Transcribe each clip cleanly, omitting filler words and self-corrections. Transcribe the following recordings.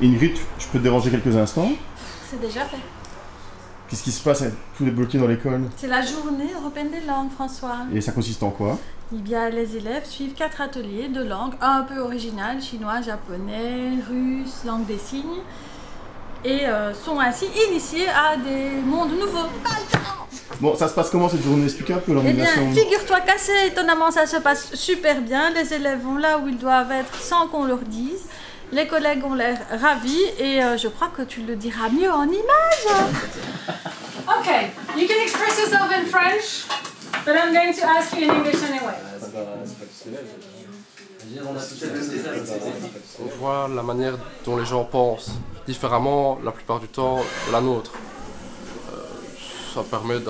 Ingrid, je peux te déranger quelques instants? C'est déjà fait. Qu'est-ce qui se passe avec tous les bloqués dans l'école? C'est la journée européenne des langues, François. Et ça consiste en quoi? Eh bien, les élèves suivent 4 ateliers de langues un peu originales, chinois, japonais, russe, langue des signes, et sont ainsi initiés à des mondes nouveaux. Bon, ça se passe comment cette journée? Explique un peu Eh l'organisation. bien, figure-toi qu'assez étonnamment, ça se passe super bien. Les élèves vont là où ils doivent être sans qu'on leur dise. Les collègues ont l'air ravis et je crois que tu le diras mieux en images. Okay, you can express yourself in French, but I'm going to ask you in English anyway. On voit la manière dont les gens pensent différemment la plupart du temps de la nôtre. Ça permet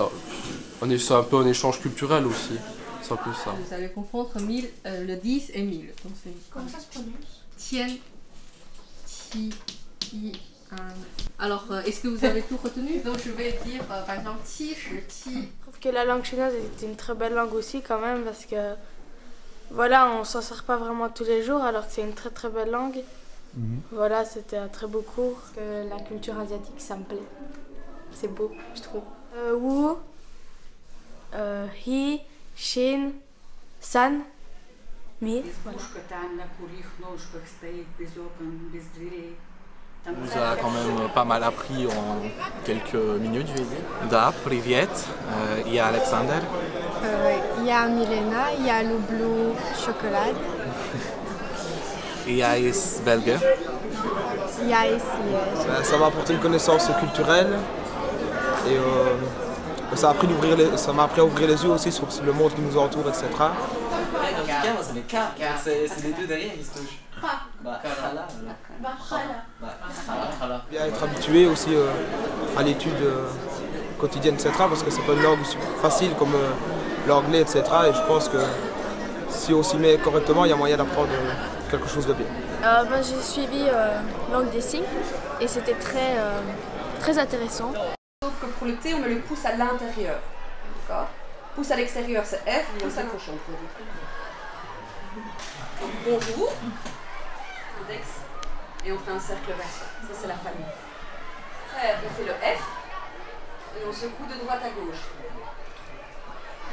c'est un peu un échange culturel aussi. C'est un peu ça. Vous allez confondre le 10 et 1000. Comment ça se prononce? Tien, ti, i, an. Alors, est-ce que vous avez tout retenu? Donc je vais dire par exemple ti, ti. Je trouve que la langue chinoise est une très belle langue aussi quand même parce que voilà, on s'en sert pas vraiment tous les jours alors que c'est une très très belle langue. Voilà, c'était un très beau cours. Que la culture asiatique, ça me plaît. C'est beau, je trouve. Wu, Hi, Shin, San, Mi. Voilà. On nous a quand même pas mal appris en quelques minutes, je vais dire. Da, Privet, il y a Alexander. Il y a Milena, il y a le Blue Chocolate. Il y a Is Belge. Il y a ici. Ça m'a apporté une connaissance culturelle et ça m'a appris à ouvrir les yeux aussi sur le monde qui nous entoure, etc. C'est les K, c'est les deux derrière qui se touchent. Bien être habitué aussi à l'étude quotidienne, etc. Parce que c'est pas une langue facile comme l'anglais, etc. Et je pense que si on s'y met correctement, il y a moyen d'apprendre quelque chose de bien. J'ai suivi langue des signes et c'était très intéressant. Sauf que pour le T, on met le pouce à l'intérieur. D'accord? Pouce à l'extérieur, c'est F, pouce à gauche, on peut dire. Donc, bonjour, index, et on fait un cercle vers ça. Ça, c'est la famille. Après, on fait le F, et on secoue de droite à gauche.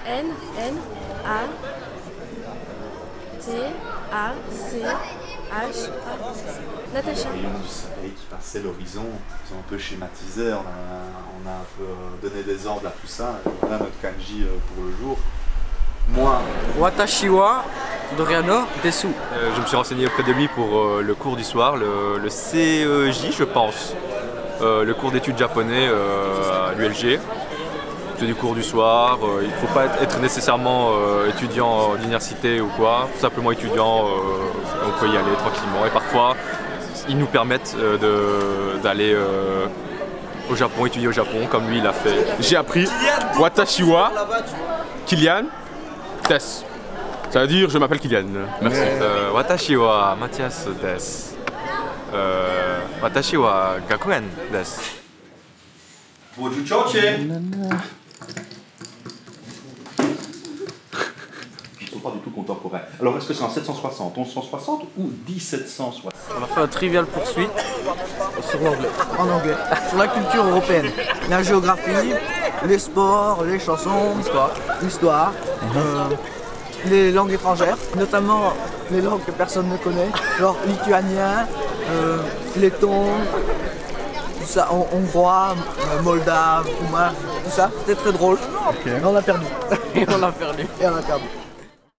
N, A, T, A, C, H, A. Natacha. Le rayon du soleil qui passait l'horizon, ils ont un peu schématisé, on a un peu donné des ordres à tout ça. Et voilà notre kanji pour le jour. Moi, Watashi wa Doriano Desu. Je me suis renseigné auprès de lui pour le cours du soir, le CEJ je pense, le cours d'études japonais à l'ULG. C'est du cours du soir, il ne faut pas être nécessairement étudiant d'université ou quoi, tout simplement étudiant, on peut y aller tranquillement et parfois ils nous permettent d'aller au Japon, étudier au Japon comme lui il a fait. J'ai appris Watashi wa Kylian Des. Ça veut dire je m'appelle Kylian. Merci. Watashi wa Mathias des. Watashi wa Gakuen des. Bonjour Choche. Ils sont pas du tout contemporains. Alors est-ce que c'est en 760, 1160 ou 1760? On a fait un trivial poursuite sur l'anglais. En anglais. Sur la culture européenne. La géographie, les sports, les chansons, l'histoire, les langues étrangères, notamment les langues que personne ne connaît, genre lituanien, letton, tout ça, hongrois, moldave, roumain, tout ça. C'était très drôle. Okay. Et on a perdu. Et on l'a perdu. Et on a perdu.